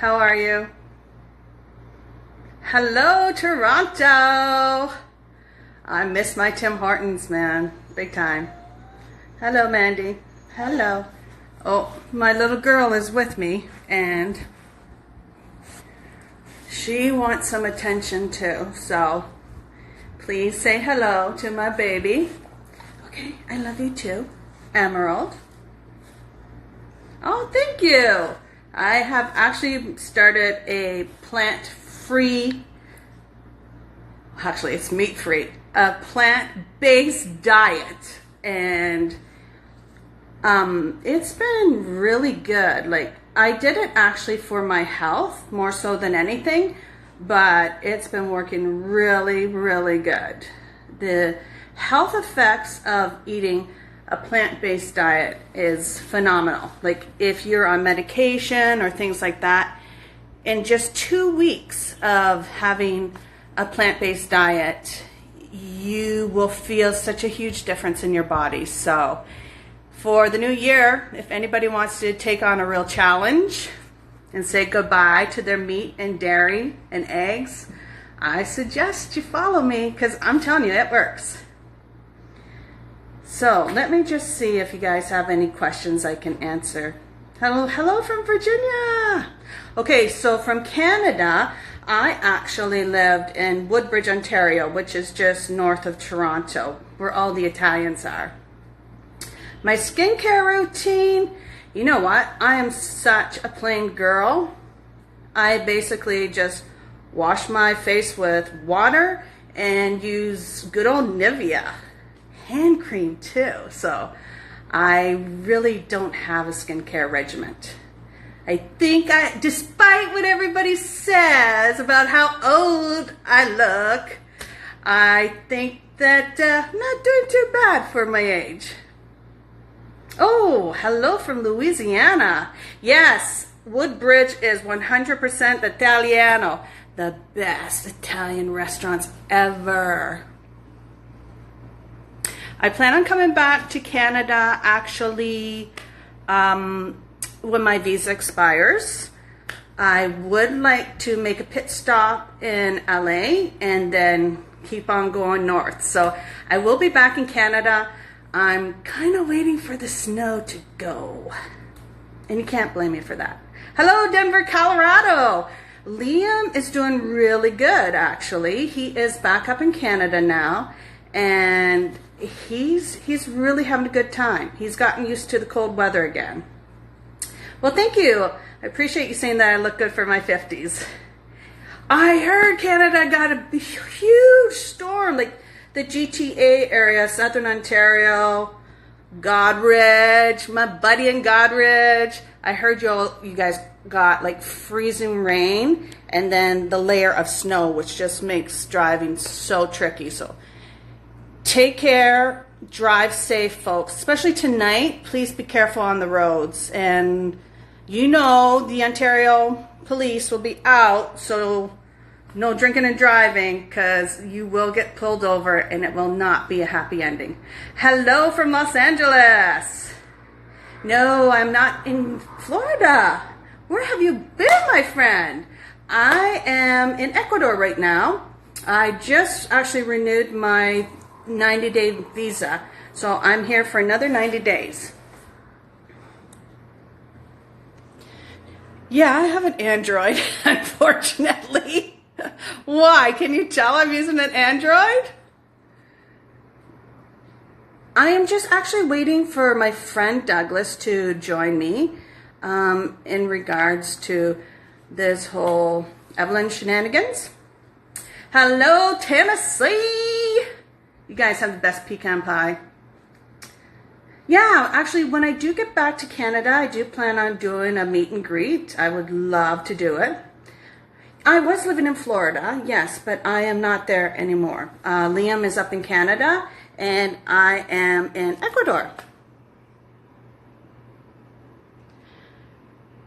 How are you? Hello, Toronto. I miss my Tim Hortons, man. Big time. Hello, Mandy. Hello. Oh, my little girl is with me, and she wants some attention too. So please say hello to my baby. Okay, I love you too. Emerald. Oh, thank you. I have actually started a plant-free, actually it's meat-free, a plant-based diet, and it's been really good. Like, I did it actually for my health more so than anything, but it's been working really, really good. The health effects of eating a plant-based diet is phenomenal. Like, if you're on medication or things like that, in just 2 weeks of having a plant-based diet, you will feel such a huge difference in your body. So for the new year, if anybody wants to take on a real challenge and say goodbye to their meat and dairy and eggs, I suggest you follow me, because I'm telling you, it works. So let me just see if you guys have any questions I can answer. Hello from Virginia. Okay, so from Canada, I actually lived in Woodbridge, Ontario, which is just north of Toronto, where all the Italians are. My skincare routine, you know what? I am such a plain girl. I basically just wash my face with water and use good old Nivea. Hand cream too. So I really don't have a skincare regimen. I think despite what everybody says about how old I look, I think that I'm not doing too bad for my age. Oh, hello from Louisiana. Yes, Woodbridge is 100% Italiano. The best Italian restaurants ever. I plan on coming back to Canada actually when my visa expires. I would like to make a pit stop in LA and then keep on going north. So I will be back in Canada. I'm kind of waiting for the snow to go. And you can't blame me for that. Hello, Denver, Colorado. Liam is doing really good, actually. He is back up in Canada now, and he's really having a good time. He's gotten used to the cold weather again. Well, thank you. I appreciate you saying that I look good for my 50s. I heard Canada got a huge storm, like the GTA area, Southern Ontario, Godrich, my buddy in Godrich. I heard you guys got like freezing rain and then the layer of snow, which just makes driving so tricky. So take care, drive safe, folks, especially tonight. Please be careful on the roads. And you know the Ontario police will be out, so no drinking and driving, because you will get pulled over and it will not be a happy ending. Hello from Los Angeles. No, I'm not in Florida. Where have you been, my friend? I am in Ecuador right now. I just actually renewed my 90-day visa, so I'm here for another 90 days. Yeah, I have an Android, unfortunately. Why? Can you tell I'm using an Android? I am just actually waiting for my friend Douglas to join me in regards to this whole Evelyn shenanigans. Hello, Tennessee. You guys have the best pecan pie. Yeah, actually, when I do get back to Canada, I do plan on doing a meet and greet. I would love to do it. I was living in Florida, yes, but I am not there anymore. Liam is up in Canada, and I am in Ecuador.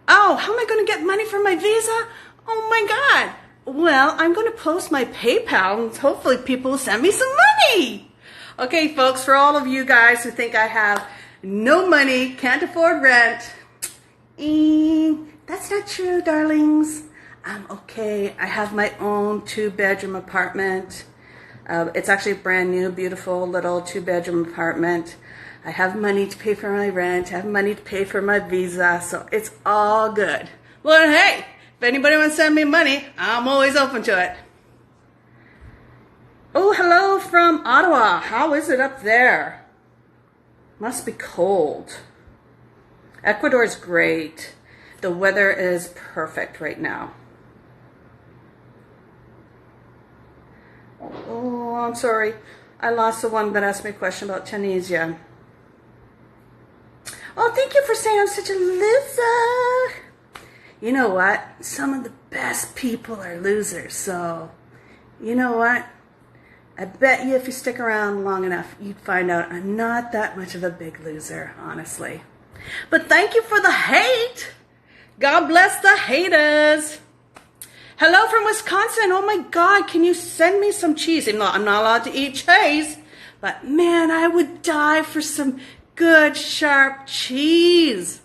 Oh, how am I going to get money for my visa? Oh my God. Well, I'm going to post my PayPal, and hopefully people will send me some money. Okay, folks, for all of you guys who think I have no money, can't afford rent, That's not true, darlings. I'm okay. I have my own 2-bedroom apartment. It's actually a brand new, beautiful little 2-bedroom apartment. I have money to pay for my rent. I have money to pay for my visa. So it's all good. Well, hey, if anybody wants to send me money, I'm always open to it. Oh, hello from Ottawa. How is it up there? Must be cold. Ecuador is great. The weather is perfect right now. Oh, I'm sorry. I lost the one that asked me a question about Tunisia. Oh, thank you for saying I'm such a loser. You know what? Some of the best people are losers. So, you know what? I bet you if you stick around long enough, you'd find out I'm not that much of a big loser, honestly. But thank you for the hate. God bless the haters. Hello from Wisconsin. Oh my God, can you send me some cheese? Even though I'm not allowed to eat cheese, but man, I would die for some good sharp cheese.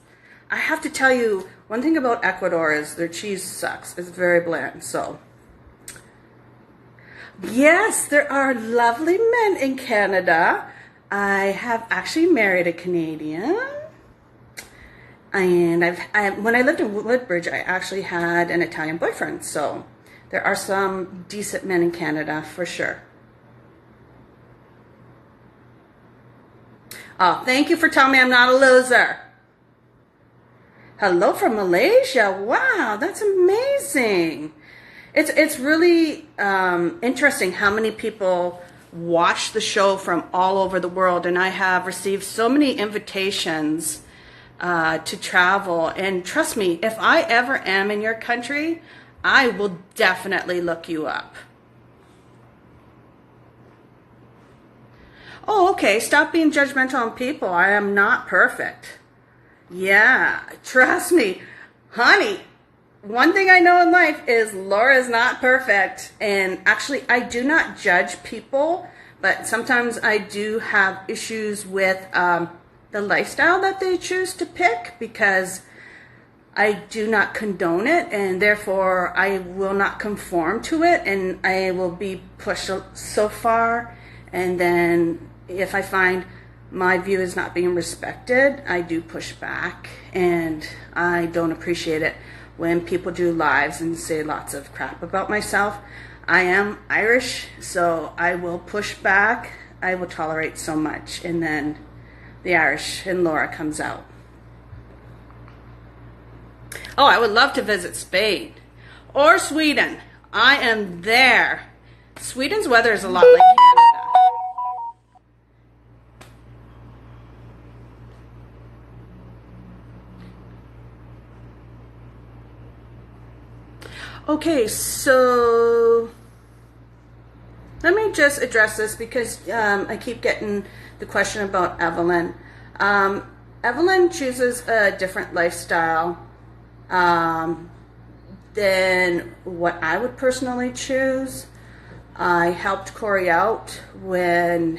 I have to tell you, one thing about Ecuador is their cheese sucks. It's very bland, so. Yes, there are lovely men in Canada. I have actually married a Canadian. And when I lived in Woodbridge, I actually had an Italian boyfriend. So there are some decent men in Canada for sure. Oh, thank you for telling me I'm not a loser. Hello from Malaysia. Wow, that's amazing. It's really interesting how many people watch the show from all over the world. And I have received so many invitations to travel, and trust me, if I ever am in your country, I will definitely look you up. Oh, okay, stop being judgmental on people. I am not perfect. Yeah, trust me, honey, one thing I know in life is Laura's not perfect, and actually I do not judge people, but sometimes I do have issues with the lifestyle that they choose to pick, because I do not condone it, and therefore I will not conform to it, and I will be pushed so far, and then if I find my view is not being respected, I do push back, and I don't appreciate it when people do lives and say lots of crap about myself. I am Irish, so I will push back. I will tolerate so much, and then the Irish in Laura comes out. Oh, I would love to visit Spain or Sweden. I am there. Sweden's weather is a lot like Canada. Okay, so let me just address this because I keep getting the question about Evelyn. Evelyn chooses a different lifestyle than what I would personally choose. I helped Corey out when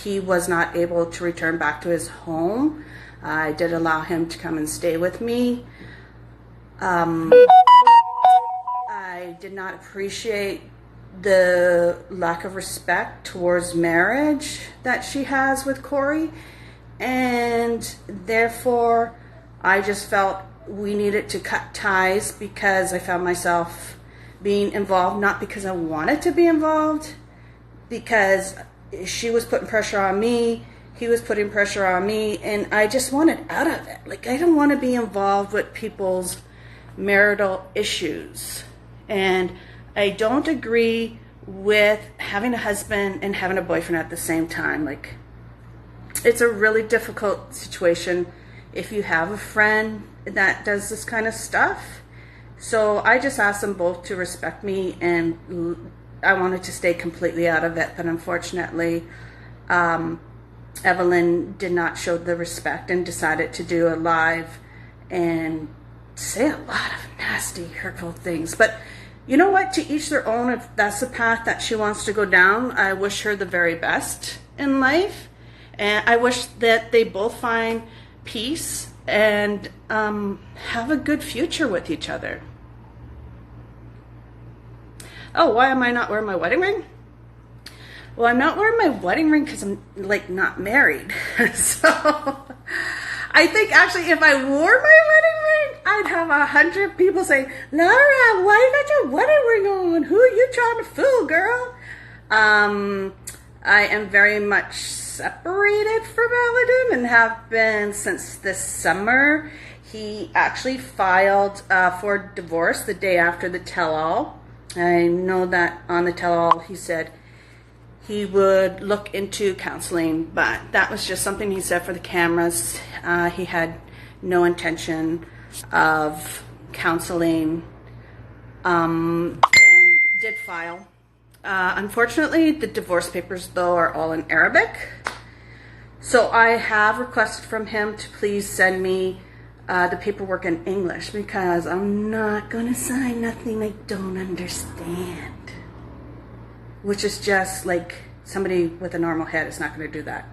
he was not able to return back to his home. I did allow him to come and stay with me. I did not appreciate the lack of respect towards marriage that she has with Corey, and therefore I just felt we needed to cut ties because I found myself being involved, not because I wanted to be involved, because she was putting pressure on me, he was putting pressure on me, and I just wanted out of it. Like, I don't want to be involved with people's marital issues, and I don't agree with having a husband and having a boyfriend at the same time. Like, it's a really difficult situation if you have a friend that does this kind of stuff. So I just asked them both to respect me, and I wanted to stay completely out of it. But unfortunately, Evelyn did not show the respect and decided to do a live and say a lot of nasty, hurtful things. But you know what? To each their own. If that's the path that she wants to go down, I wish her the very best in life. And I wish that they both find peace and have a good future with each other. Oh, why am I not wearing my wedding ring? Well, I'm not wearing my wedding ring because I'm like not married. So I think actually if I wore my wedding ring, I'd have 100 people say, Laura, why you got your wedding ring on? Who are you trying to fool, girl? I am very much separated from Aladdin and have been since this summer. He actually filed for divorce the day after the tell-all. I know that on the tell-all he said he would look into counseling, but that was just something he said for the cameras. He had no intention of counseling, and did file. Unfortunately, the divorce papers, though, are all in Arabic. So I have requested from him to please send me the paperwork in English, because I'm not going to sign nothing I don't understand. Which is just like somebody with a normal head is not going to do that.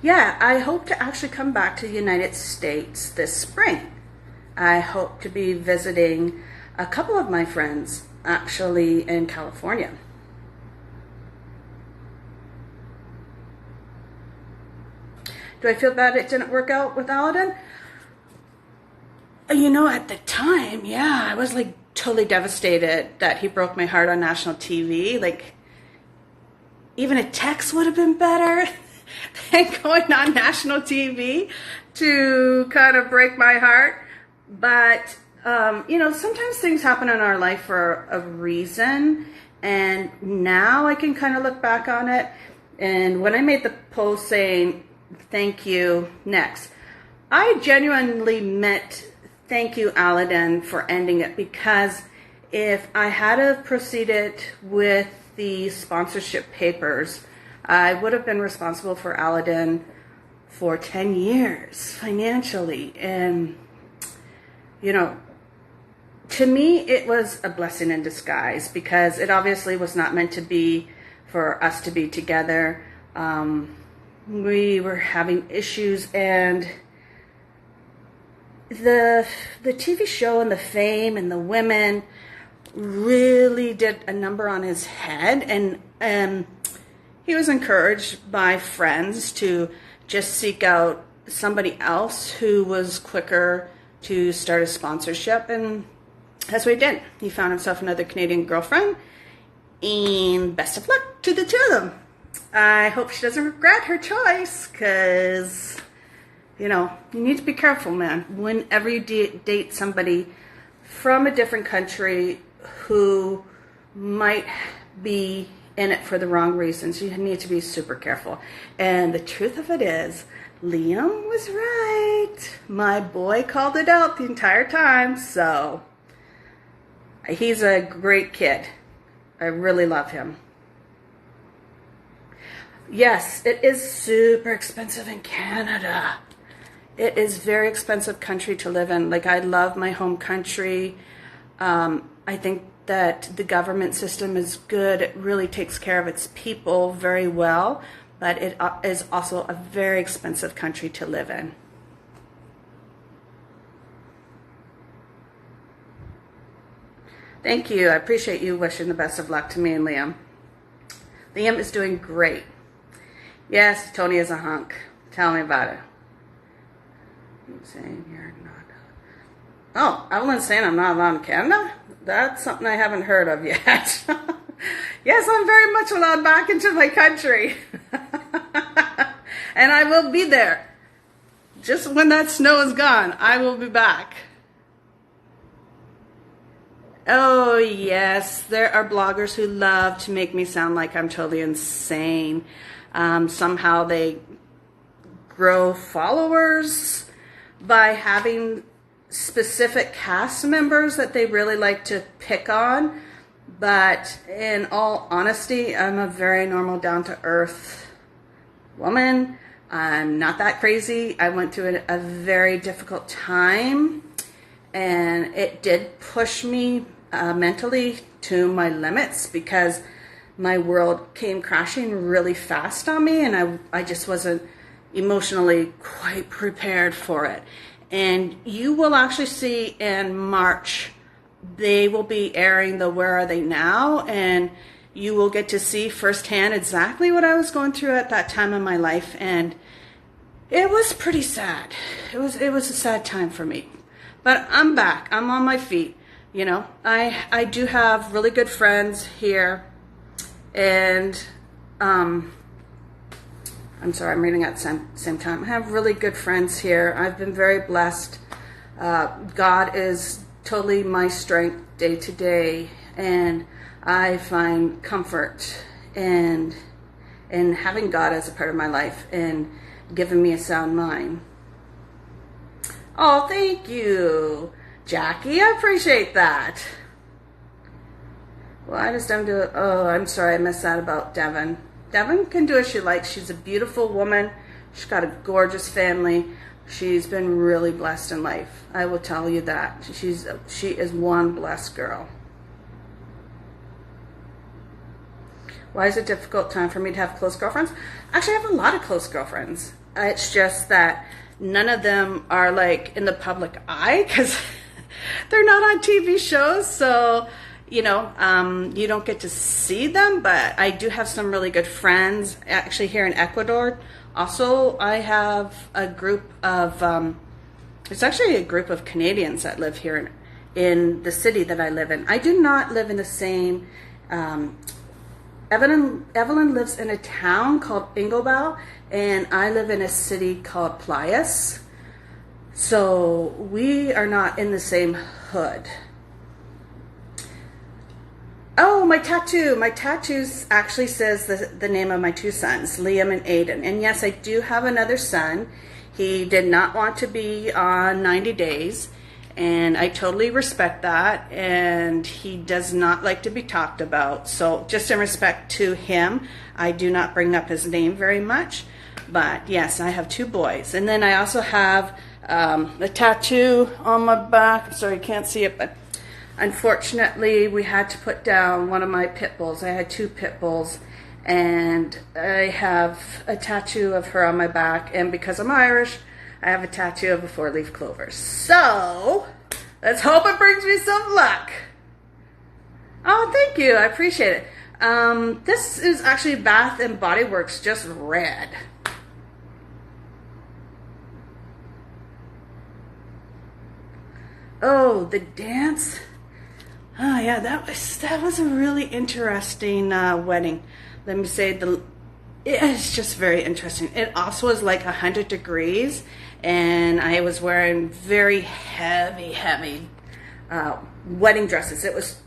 Yeah, I hope to actually come back to the United States this spring. I hope to be visiting a couple of my friends actually in California. Do I feel bad it didn't work out with Aladdin? You know, at the time, yeah, I was like totally devastated that he broke my heart on national TV. Like, even a text would have been better than going on national TV to kind of break my heart. But, you know, sometimes things happen in our life for a reason. And now I can kind of look back on it. And when I made the post saying, thank you, next, I genuinely meant thank you, Aladdin, for ending it, because if I had have proceeded with the sponsorship papers, I would have been responsible for Aladdin for 10 years financially. And, you know, to me, it was a blessing in disguise, because it obviously was not meant to be for us to be together. We were having issues, and the TV show and the fame and the women really did a number on his head, and he was encouraged by friends to just seek out somebody else who was quicker to start a sponsorship, and that's what he did. He found himself another Canadian girlfriend, and best of luck to the two of them. I hope she doesn't regret her choice, because, you know, you need to be careful, man. Whenever you date somebody from a different country who might be in it for the wrong reasons, you need to be super careful. And the truth of it is, Liam was right. My boy called it out the entire time, so he's a great kid. I really love him. Yes, it is super expensive in Canada. It is very expensive country to live in. Like, I love my home country. I think that the government system is good. It really takes care of its people very well, but it is also a very expensive country to live in. Thank you. I appreciate you wishing the best of luck to me and Liam. Liam is doing great. Yes, Tony is a hunk. Tell me about it. I'm saying you're not. Oh, Evelyn's saying I'm not allowed in Canada? That's something I haven't heard of yet. Yes, I'm very much allowed back into my country. And I will be there. Just when that snow is gone, I will be back. Oh, yes, there are bloggers who love to make me sound like I'm totally insane. Somehow they grow followers by having specific cast members that they really like to pick on. But in all honesty, I'm a very normal, down-to-earth woman. I'm not that crazy. I went through a very difficult time, and it did push me mentally to my limits, because my world came crashing really fast on me, and I just wasn't emotionally quite prepared for it. And you will actually see in March, they will be airing the Where Are They Now, and you will get to see firsthand exactly what I was going through at that time in my life. And it was pretty sad. It was a sad time for me. But I'm back. I'm on my feet. You know, I do have really good friends here. And I'm sorry, I'm reading at the same time. I have really good friends here. I've been very blessed. God is totally my strength day to day. And I find comfort in having God as a part of my life and giving me a sound mind. Oh, thank you, Jackie. I appreciate that. Why does Devin do it? Oh, I'm sorry, I missed that about Devin. Devin can do as she likes. She's a beautiful woman. She's got a gorgeous family. She's been really blessed in life. I will tell you that. She is one blessed girl. Why is it a difficult time for me to have close girlfriends? Actually, I have a lot of close girlfriends. It's just that none of them are like in the public eye because they're not on TV shows. So, you know, you don't get to see them. But I do have some really good friends actually here in Ecuador. Also, I have a group of, it's actually a group of Canadians that live here in the city that I live in. I do not live in the same, Evelyn lives in a town called Inglewood, and I live in a city called Playas. So we are not in the same hood. Oh, my tattoo. My tattoo actually says the name of my two sons, Liam and Aiden. And yes, I do have another son. He did not want to be on 90 Days. And I totally respect that. And he does not like to be talked about. So just in respect to him, I do not bring up his name very much. But yes, I have two boys. And then I also have a tattoo on my back. I'm sorry, you can't see it, but unfortunately, we had to put down one of my pit bulls. I had two pit bulls, and I have a tattoo of her on my back. And because I'm Irish, I have a tattoo of a four-leaf clover. So, let's hope it brings me some luck. Oh, thank you. I appreciate it. This is actually Bath and Body Works Just Red. Oh, the dance. Oh yeah, that was a really interesting wedding. Let me say it's just very interesting. It also was like 100 degrees, and I was wearing very heavy wedding dresses. It was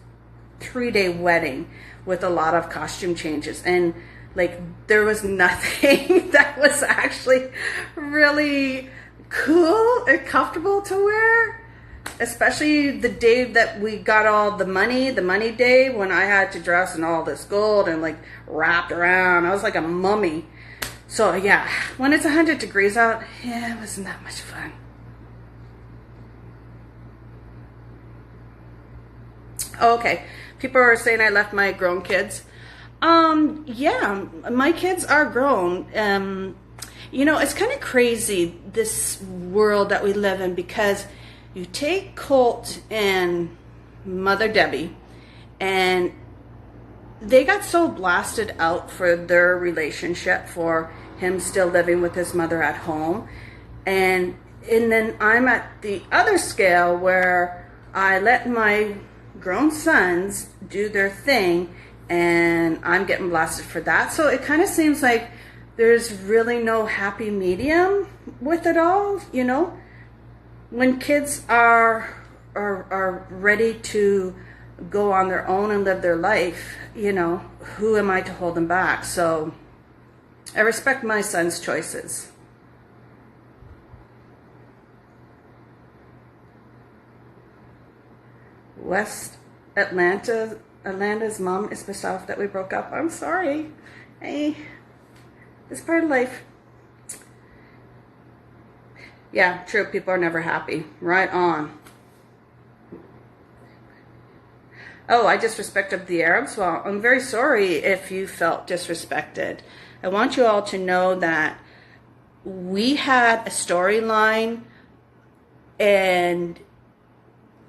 a 3-day wedding with a lot of costume changes, and like there was nothing that was actually really cool and comfortable to wear. Especially the day that we got all the money day when I had to dress in all this gold and like wrapped around. I was like a mummy. So yeah, when it's 100 degrees out, yeah, it wasn't that much fun. Okay, people are saying I left my grown kids. Yeah, my kids are grown. You know, it's kind of crazy, this world that we live in, because you take Colt and Mother Debbie, and they got so blasted out for their relationship, for him still living with his mother at home. And then I'm at the other scale where I let my grown sons do their thing, and I'm getting blasted for that. So it kind of seems like there's really no happy medium with it all, you know? When kids are ready to go on their own and live their life, you know, who am I to hold them back? So I respect my son's choices. Atlanta's mom is pissed off that we broke up. I'm sorry. Hey, it's part of life. Yeah, true. People are never happy. Right on. Oh, I disrespected the Arabs? Well, I'm very sorry if you felt disrespected. I want you all to know that we had a storyline, and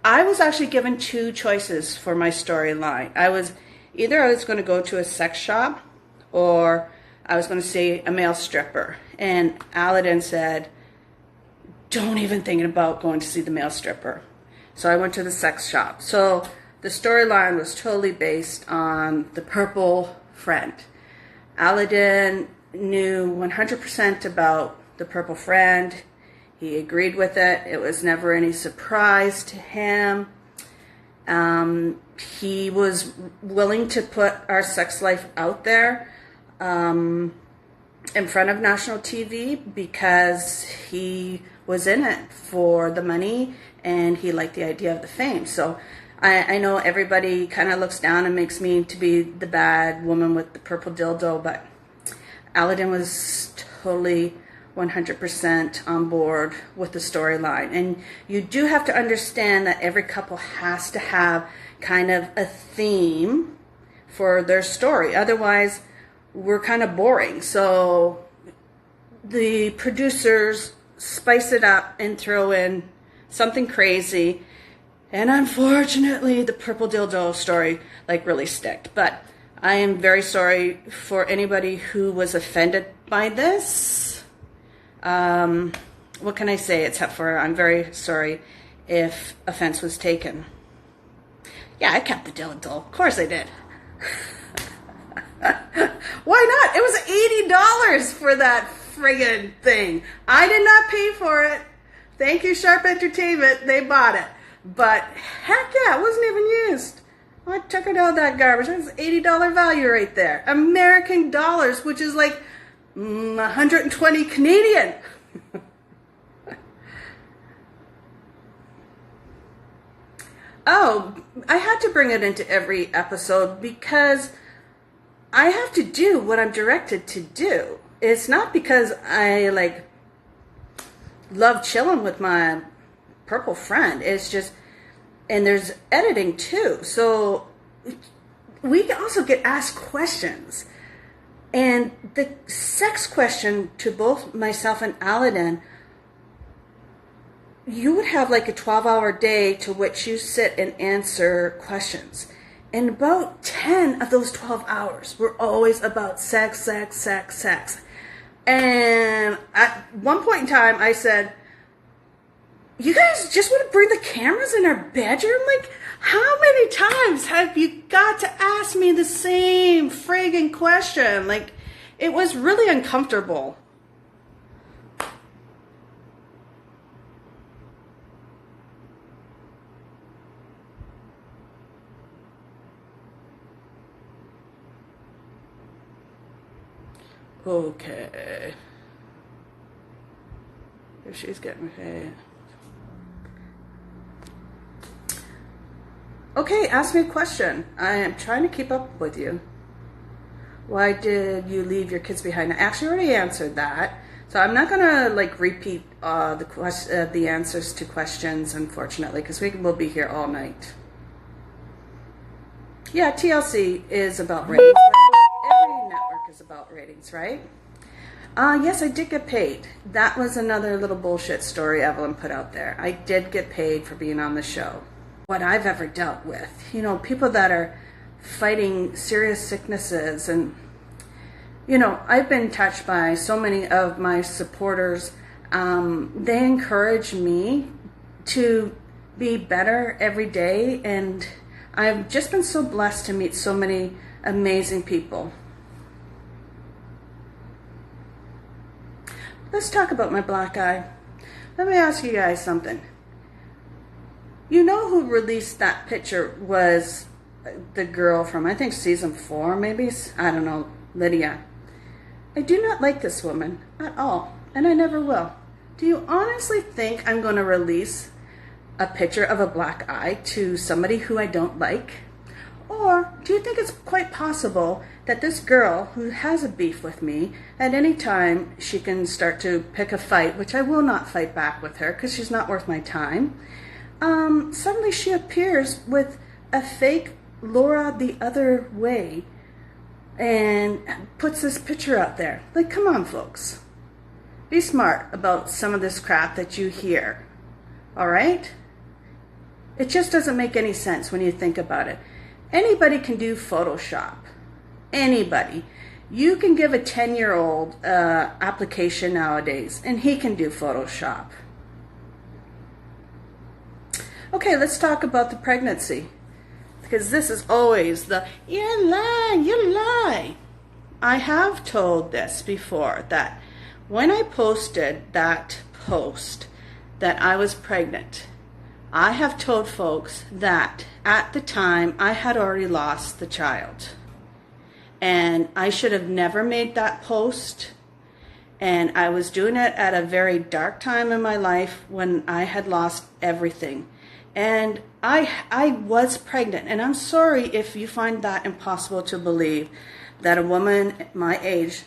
I was actually given two choices for my storyline. I was going to go to a sex shop, or I was going to see a male stripper. And Aladdin said, don't even think about going to see the male stripper. So I went to the sex shop. So the storyline was totally based on the purple friend. Aladdin knew 100% about the purple friend. He agreed with it. It was never any surprise to him. He was willing to put our sex life out there in front of national TV because he was in it for the money and he liked the idea of the fame. So I know everybody kind of looks down and makes me to be the bad woman with the purple dildo, but Aladdin was totally 100% on board with the storyline. And you do have to understand that every couple has to have kind of a theme for their story. Otherwise, we're kind of boring. So the producers spice it up and throw in something crazy. And unfortunately, the purple dildo story like really sticked. But I am very sorry for anybody who was offended by this. What can I say except for I'm very sorry if offense was taken. Yeah, I kept the dildo. Of course I did. Why not? It was $80 for that friggin' thing. I did not pay for it. Thank you, Sharp Entertainment. They bought it. But heck yeah, it wasn't even used. I took it out of that garbage. It was $80 value right there. American dollars, which is like 120 Canadian. Oh, I had to bring it into every episode because I have to do what I'm directed to do. It's not because I like love chilling with my purple friend. It's just, and there's editing too. So we also get asked questions. And the sex question to both myself and Aladdin, you would have like a 12-hour day to which you sit and answer questions. And about 10 of those 12 hours were always about sex, sex, sex, sex. And at one point in time, I said, you guys just want to bring the cameras in our bedroom? Like, how many times have you got to ask me the same friggin' question? Like, it was really uncomfortable. Okay. If she's getting paid. Okay, ask me a question. I am trying to keep up with you. Why did you leave your kids behind? I actually already answered that. So I'm not going to like repeat the answers to questions, unfortunately, because we will be here all night. Yeah, TLC is about ratings. Every network is about ratings, right? Yes, I did get paid. That was another little bullshit story Evelyn put out there. I did get paid for being on the show. What I've ever dealt with, you know, people that are fighting serious sicknesses, and you know, I've been touched by so many of my supporters. They encourage me to be better every day, and I've just been so blessed to meet so many amazing people. Let's talk about my black eye. Let me ask you guys something. You know who released that picture was the girl from, I think, season 4, maybe? I don't know, Lydia. I do not like this woman at all, and I never will. Do you honestly think I'm going to release a picture of a black eye to somebody who I don't like? Or do you think it's quite possible that this girl who has a beef with me, at any time she can start to pick a fight, which I will not fight back with her because she's not worth my time, suddenly she appears with a fake Laura the other way and puts this picture out there. Like, come on, folks. Be smart about some of this crap that you hear. All right? It just doesn't make any sense when you think about it. Anybody can do Photoshop. Anybody. You can give a 10-year-old application nowadays, and he can do Photoshop. Okay, let's talk about the pregnancy. Because this is always the, you lie, you lie. I have told this before, that when I posted that post that I was pregnant, I have told folks that at the time I had already lost the child. And I should have never made that post. And I was doing it at a very dark time in my life when I had lost everything. And I was pregnant. And I'm sorry if you find that impossible to believe, that a woman my age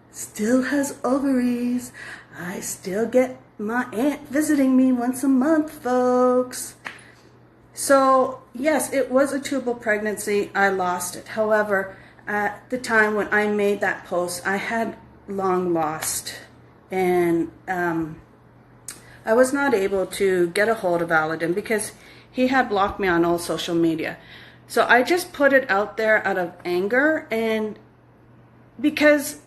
still has ovaries. I still get my aunt visiting me once a month, folks. So, yes, it was a tubal pregnancy. I lost it. However, at the time when I made that post, I had long lost, and I was not able to get a hold of Aladdin because he had blocked me on all social media. So I just put it out there out of anger, and because,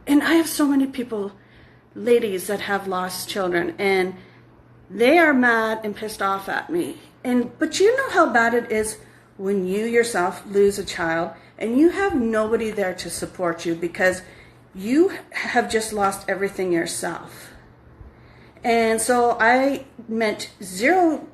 and I have so many people, ladies that have lost children, and they are mad and pissed off at me. But you know how bad it is when you yourself lose a child and you have nobody there to support you because you have just lost everything yourself. And so I meant zero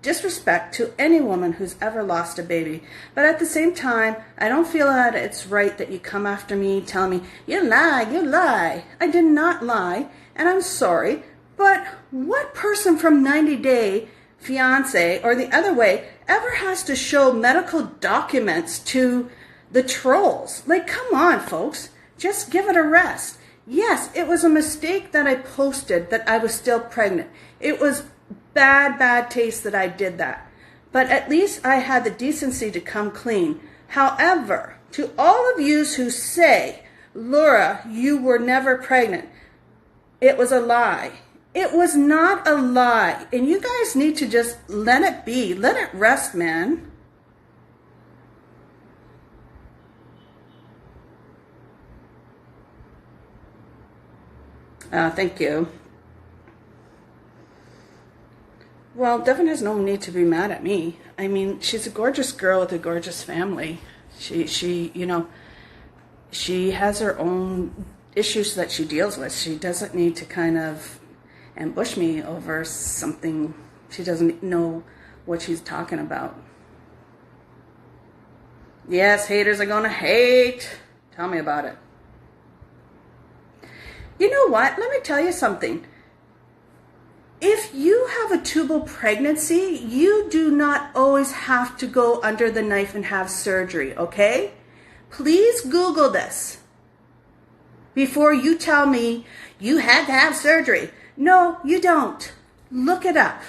disrespect to any woman who's ever lost a baby. But at the same time, I don't feel that it's right that you come after me telling me, you lie, you lie. I did not lie, and I'm sorry. But what person from 90 Day Fiance or the other way ever has to show medical documents to the trolls? Like, come on, folks. Just give it a rest. Yes, it was a mistake that I posted that I was still pregnant. It was bad taste that I did that. But at least I had the decency to come clean. However, to all of you who say, Laura, you were never pregnant, it was a lie. It was not a lie. And you guys need to just let it be. Let it rest, man. Thank you. Well, Devin has no need to be mad at me. I mean, she's a gorgeous girl with a gorgeous family. She, you know, she has her own issues that she deals with. She doesn't need to kind of ambush me over something she doesn't know what she's talking about. Yes, haters are gonna hate. Tell me about it. You know what? Let me tell you something. If you have a tubal pregnancy, you do not always have to go under the knife and have surgery, okay? Please Google this before you tell me you had to have surgery. No, you don't. Look it up.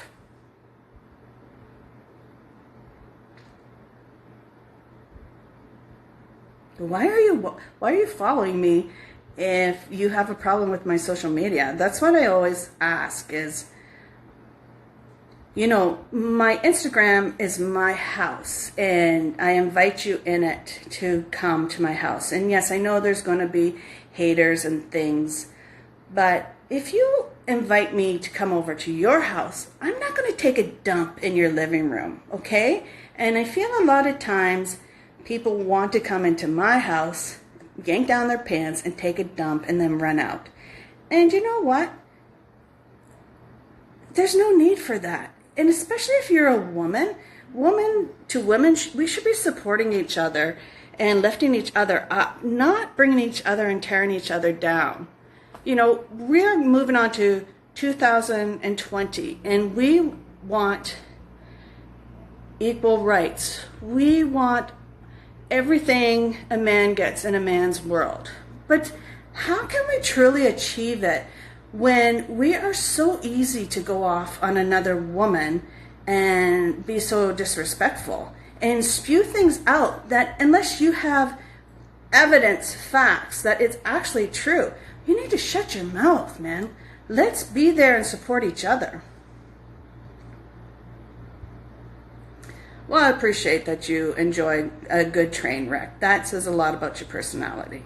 Why are you following me if you have a problem with my social media? That's what I always ask is, you know, my Instagram is my house, and I invite you in it to come to my house. And yes, I know there's going to be haters and things, but if you invite me to come over to your house, I'm not going to take a dump in your living room, okay? And I feel a lot of times people want to come into my house, yank down their pants and take a dump and then run out. And you know what? There's no need for that. And especially if you're a woman to women, we should be supporting each other and lifting each other up, not bringing each other and tearing each other down. You know, we're moving on to 2020, and we want equal rights. We want everything a man gets in a man's world. But how can we truly achieve it when we are so easy to go off on another woman and be so disrespectful and spew things out that unless you have evidence, facts that it's actually true, you need to shut your mouth, man. Let's be there and support each other. Well, I appreciate that you enjoy a good train wreck. That says a lot about your personality.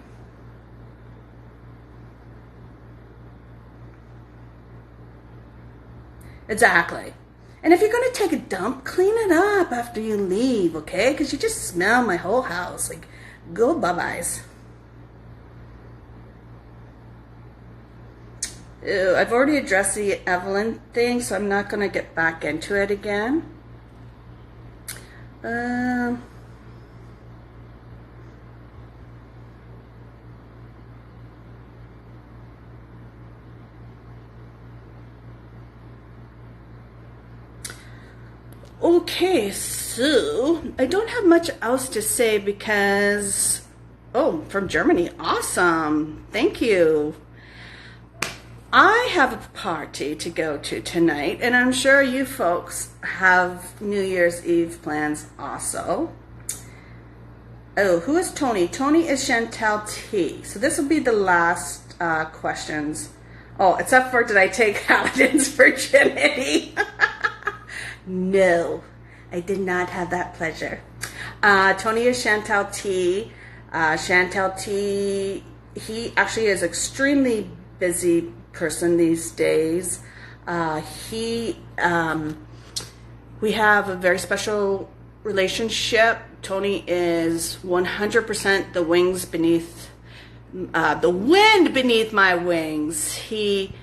Exactly. And if you're going to take a dump, clean it up after you leave, okay? Because you just smell my whole house. Like, go bye-byes. Ew, I've already addressed the Evelyn thing, so I'm not going to get back into it again. Okay, so I don't have much else to say because, oh, from Germany, awesome, thank you. I have a party to go to tonight, and I'm sure you folks have New Year's Eve plans also. Oh, who is Tony? Tony is Chantal T. So this will be the last questions. Oh, except for did I take Hallidan's virginity? No, I did not have that pleasure. Tony is Chantal T. Chantal T, he actually is extremely busy person these days. We have a very special relationship. Tony is 100% the wings beneath, the wind beneath my wings. He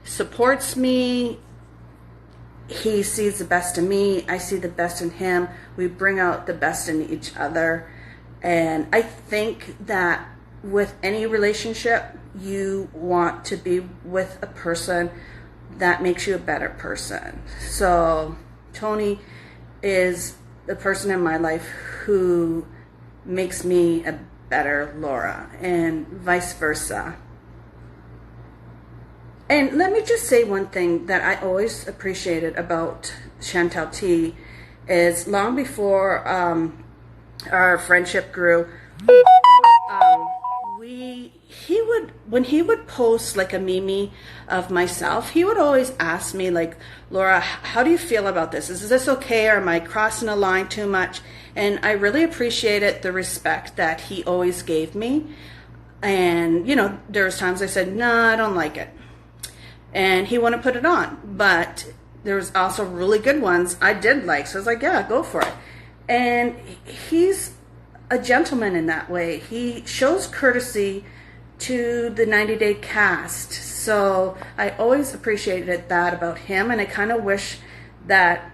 supports me. He sees the best in me. I see the best in him. We bring out the best in each other. And I think that with any relationship, you want to be with a person that makes you a better person. So Tony is the person in my life who makes me a better Laura, and vice versa. And let me just say one thing that I always appreciated about Chantal T is long before our friendship grew, when he would post like a meme of myself, he would always ask me like, Laura, how do you feel about this? Is this okay, or am I crossing a line too much? And I really appreciated the respect that he always gave me. And, you know, there was times I said, no, I don't like it. And he wouldn't put it on. But there was also really good ones I did like. So I was like, yeah, go for it. And he's a gentleman in that way. He shows courtesy to the 90-day cast. So I always appreciated that about him. And I kind of wish that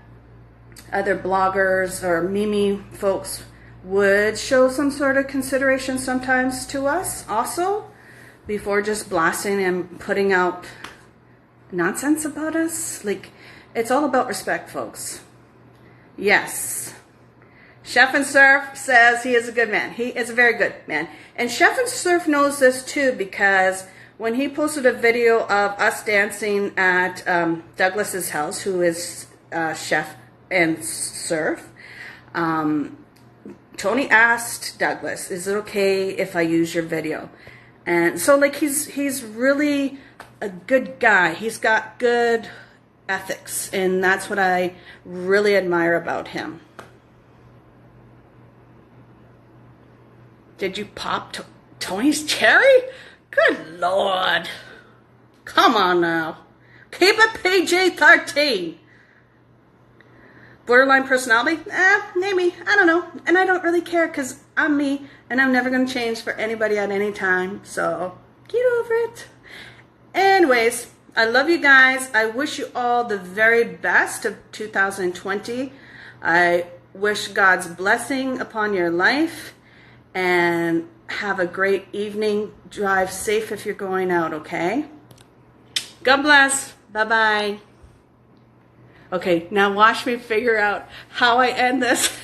other bloggers or meme folks would show some sort of consideration sometimes to us also, before just blasting and putting out nonsense about us. Like, it's all about respect, folks. Yes. Chef and Surf says he is a good man. He is a very good man. And Chef and Surf knows this too, because when he posted a video of us dancing at Douglas's house, who is Chef and Surf, Tony asked Douglas, is it okay if I use your video? And so like he's really a good guy. He's got good ethics, and that's what I really admire about him. Did you pop Tony's cherry? Good Lord. Come on now. Keep it PG-13. Borderline personality? Maybe. I don't know. And I don't really care because I'm me and I'm never going to change for anybody at any time. So get over it. Anyways, I love you guys. I wish you all the very best of 2020. I wish God's blessing upon your life. And have a great evening. Drive safe if you're going out, okay? God bless. Bye-bye. Okay, now watch me figure out how I end this.